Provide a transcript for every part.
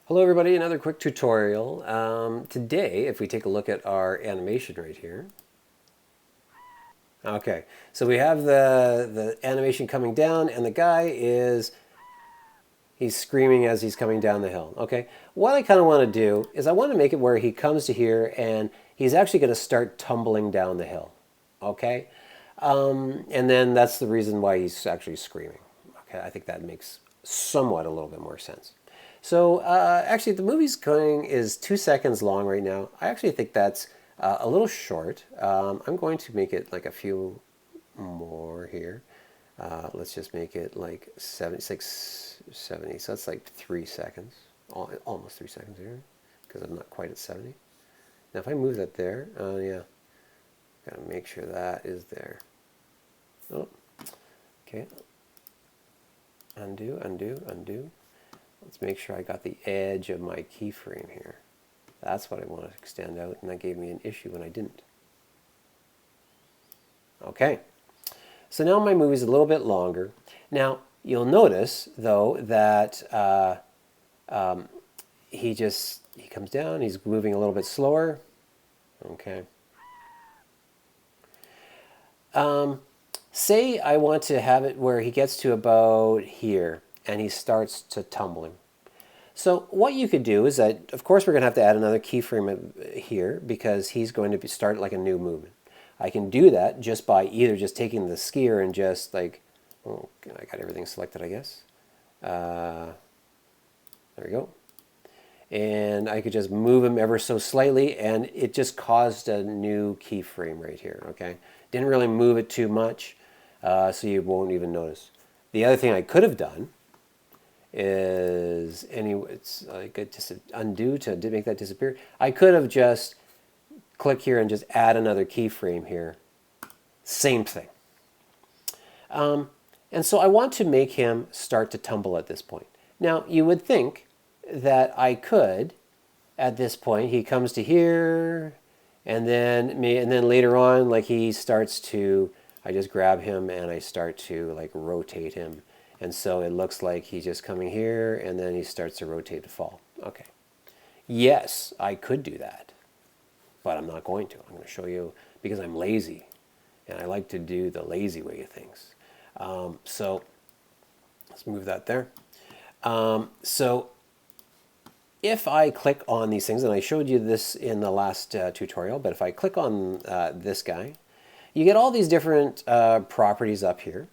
Hello everybody, another quick tutorial. Today, if we take a look at our animation right here. Okay, so we have the animation coming down and the guy he's screaming as he's coming down the hill. Okay, what I kind of want to do is I want to make it where he comes to here and he's actually going to start tumbling down the hill. Okay, and then that's the reason why he's actually screaming. Okay, I think that makes somewhat a little bit more sense. So actually, the movie's going is 2 seconds long right now. I actually think that's a little short. I'm going to make it like a few more here. Let's just make it like 76, 70. So that's like 3 seconds, almost 3 seconds here, because I'm not quite at 70. Now if I move that there, yeah, gotta make sure that is there. Oh, okay. Undo, undo, undo. Let's make sure I got the edge of my keyframe here. That's what I want to extend out, and that gave me an issue when I didn't. Okay, so now my movie's a little bit longer. Now, you'll notice, though, that he comes down, he's moving a little bit slower. Okay. Say I want to have it where he gets to about here, and he starts to tumbling. So what you could do is that, of course, we're going to have to add another keyframe here because he's going to start like a new movement. I can do that just by either just taking the skier and just like, oh, I got everything selected, I guess. There we go. And I could just move him ever so slightly, and it just caused a new keyframe right here, okay? Didn't really move it too much, so you won't even notice. The other thing I could have done is it's like just undo to make that disappear. I could have just click here and just add another keyframe here. Same thing. And so I want to make him start to tumble at this point. Now you would think that I could, at this point, he comes to here, and then later on, like he starts to, I just grab him and I start to like rotate him. And so it looks like he's just coming here, and then he starts to rotate to fall. Okay. Yes, I could do that, but I'm not going to. I'm going to show you because I'm lazy, and I like to do the lazy way of things. So let's move that there. So if I click on these things, and I showed you this in the last tutorial, but if I click on this guy, you get all these different properties up here.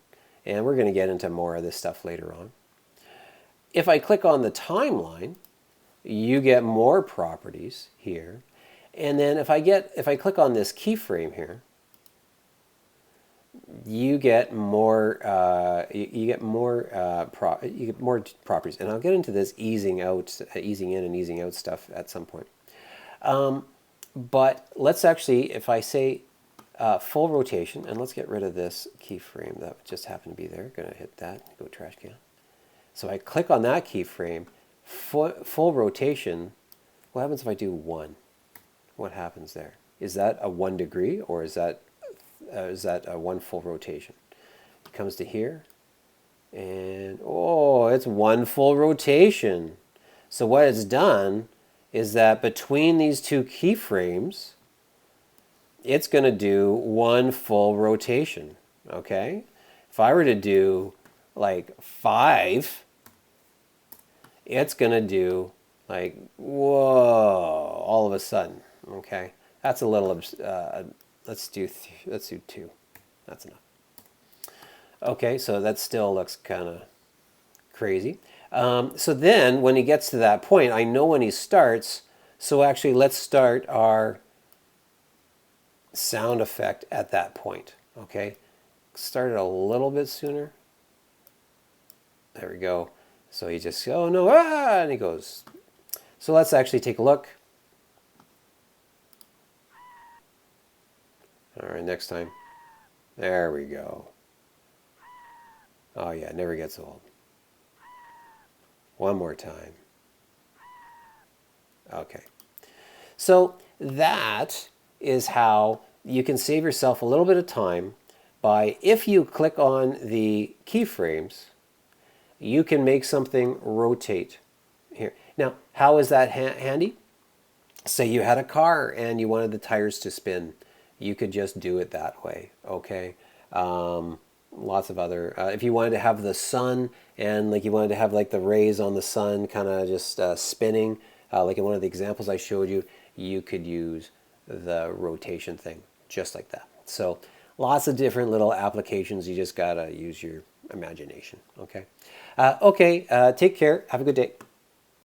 And we're going to get into more of this stuff later on. If I click on the timeline, you get more properties here. And then if I click on this keyframe here, you get more properties. And I'll get into this easing in and easing out stuff at some point. But let's actually, if I say full rotation, and let's get rid of this keyframe that just happened to be there. Going to hit that, go trash can. So I click on that keyframe, full rotation. What happens if I do 1? What happens there? Is that a 1 degree, or is that a 1 full rotation? It comes to here, and oh, it's 1 full rotation. So what it's done is that between these two keyframes, it's going to do 1 full rotation, okay? If I were to do like 5, it's going to do like, whoa, all of a sudden, okay? That's a little, let's do 2. That's enough. Okay, so that still looks kind of crazy. So then when he gets to that point, I know when he starts, so actually let's start our sound effect at that point. Okay, started a little bit sooner. There we go. So he just, oh no, ah, and he goes. So let's actually take a look. All right, next time. There we go. Oh yeah, it never gets old. One more time. Okay. So that is how you can save yourself a little bit of time by, if you click on the keyframes, you can make something rotate here. Now, how is that handy? Say you had a car and you wanted the tires to spin. You could just do it that way, okay? Lots of other, if you wanted to have the sun and like you wanted to have like the rays on the sun kind of just spinning, like in one of the examples I showed you, you could use the rotation thing just like that. So lots of different little applications. You just gotta use your imagination, okay? Okay, take care. Have a good day.